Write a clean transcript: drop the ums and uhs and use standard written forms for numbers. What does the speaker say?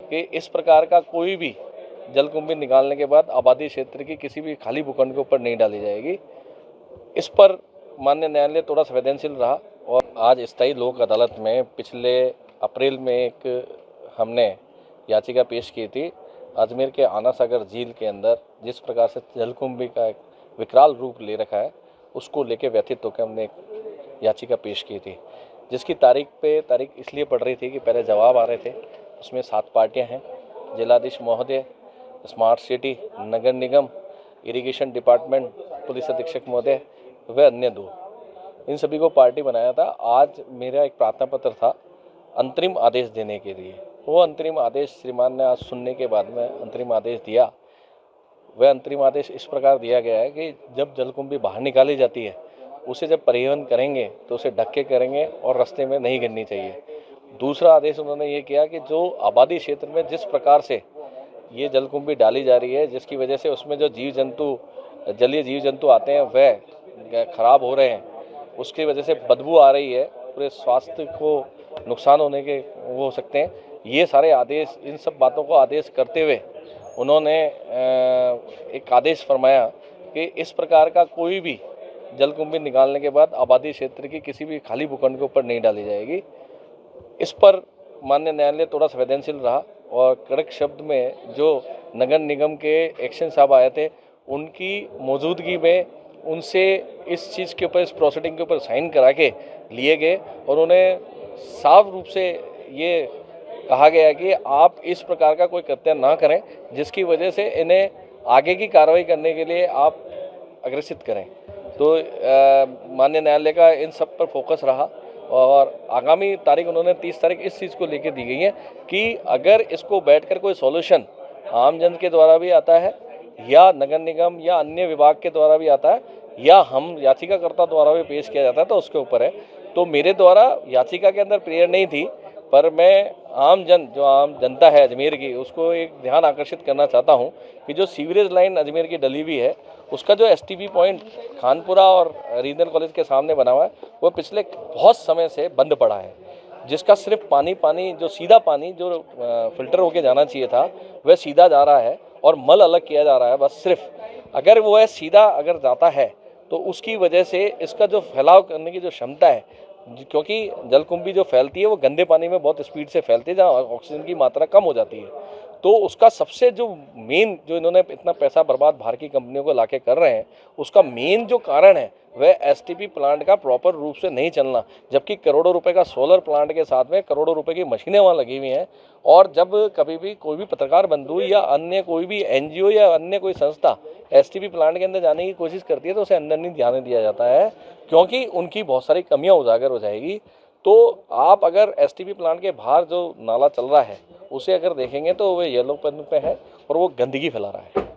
कि इस प्रकार का कोई भी जलकुंभी निकालने के बाद आबादी क्षेत्र की किसी भी खाली भूखंड के ऊपर नहीं डाली जाएगी। इस पर माननीय न्यायालय थोड़ा संवेदनशील रहा और आज स्थायी लोक अदालत में पिछले अप्रैल में एक हमने याचिका पेश की थी। अजमेर के आना सागर झील के अंदर जिस प्रकार से जलकुंभी का एक विकराल रूप ले रखा है, उसको लेके व्यथित होकर हमने एक याचिका पेश की थी, जिसकी तारीख इसलिए पड़ रही थी कि पहले जवाब आ रहे थे। उसमें 7 पार्टियां हैं, जिलाधीश महोदय, स्मार्ट सिटी, नगर निगम, इरिगेशन डिपार्टमेंट, पुलिस अधीक्षक महोदय व अन्य 2, इन सभी को पार्टी बनाया था। आज मेरा एक प्रार्थना पत्र था अंतरिम आदेश देने के लिए। वो अंतरिम आदेश श्रीमान ने आज सुनने के बाद में अंतरिम आदेश दिया। वह अंतरिम आदेश इस प्रकार दिया गया है कि जब जलकुंभी बाहर निकाली जाती है, उसे जब परिवहन करेंगे तो उसे ढक के करेंगे और रास्ते में नहीं गिरनी चाहिए। दूसरा आदेश उन्होंने ये किया कि जो आबादी क्षेत्र में जिस प्रकार से ये जलकुंभी डाली जा रही है, जिसकी वजह से उसमें जो जलीय जीव जंतु आते हैं वह खराब हो रहे हैं, उसकी वजह से बदबू आ रही है, पूरे स्वास्थ्य को नुकसान होने के वो हो सकते हैं। ये सारे आदेश, इन सब बातों को आदेश करते हुए उन्होंने एक आदेश फरमाया कि इस प्रकार का कोई भी जलकुंभी निकालने के बाद आबादी क्षेत्र की किसी भी खाली भूखंड के ऊपर नहीं डाली जाएगी। इस पर माननीय न्यायालय थोड़ा संवेदनशील रहा और कड़क शब्द में जो नगर निगम के एक्शन साहब आए थे, उनकी मौजूदगी में उनसे इस चीज़ के ऊपर, इस प्रोसीडिंग के ऊपर साइन करा के लिए गए और उन्हें साफ रूप से ये कहा गया कि आप इस प्रकार का कोई कृत्य ना करें जिसकी वजह से इन्हें आगे की कार्रवाई करने के लिए आप अग्रसित करें। तो माननीय न्यायालय का इन सब पर फोकस रहा और आगामी तारीख उन्होंने 30 तारीख इस चीज़ को लेकर दी गई है कि अगर इसको बैठकर कोई सॉल्यूशन आमजन के द्वारा भी आता है या नगर निगम या अन्य विभाग के द्वारा भी आता है या हम याचिकाकर्ता द्वारा भी पेश किया जाता है तो उसके ऊपर है। तो मेरे द्वारा याचिका के अंदर प्रेयर नहीं थी, पर मैं आम जनता है अजमेर की, उसको एक ध्यान आकर्षित करना चाहता हूं कि जो सीवरेज लाइन अजमेर की डली हुई है, उसका जो एसटीपी पॉइंट खानपुरा और रीजनल कॉलेज के सामने बना हुआ है, वो पिछले बहुत समय से बंद पड़ा है, जिसका सिर्फ पानी जो सीधा पानी जो फिल्टर होके जाना चाहिए था वह सीधा जा रहा है और मल अलग किया जा रहा है। बस सिर्फ अगर वो है सीधा अगर जाता है तो उसकी वजह से इसका जो फैलाव करने की जो क्षमता है, क्योंकि जलकुंभी जो फैलती है वो गंदे पानी में बहुत स्पीड से फैलती है जहाँ ऑक्सीजन की मात्रा कम हो जाती है। तो उसका सबसे जो मेन, जो इन्होंने इतना पैसा बर्बाद बाहर की कंपनियों को लाके कर रहे हैं, उसका मेन जो कारण है वह एसटीपी प्लांट का प्रॉपर रूप से नहीं चलना, जबकि करोड़ों रुपए का सोलर प्लांट के साथ में करोड़ों रुपए की मशीनें वहाँ लगी हुई हैं। और जब कभी भी कोई भी पत्रकार बंधु या अन्य कोई भी एनजीओ या अन्य कोई संस्था एसटीपी प्लांट के अंदर जाने की कोशिश करती है तो उसे अंदर नहीं जाने दिया जाता है, क्योंकि उनकी बहुत सारी कमियां उजागर हो जाएगी। तो आप अगर एसटीपी प्लांट के बाहर जो नाला चल रहा है उसे अगर देखेंगे तो वो येलो पेन पे है और वो गंदगी फैला रहा है।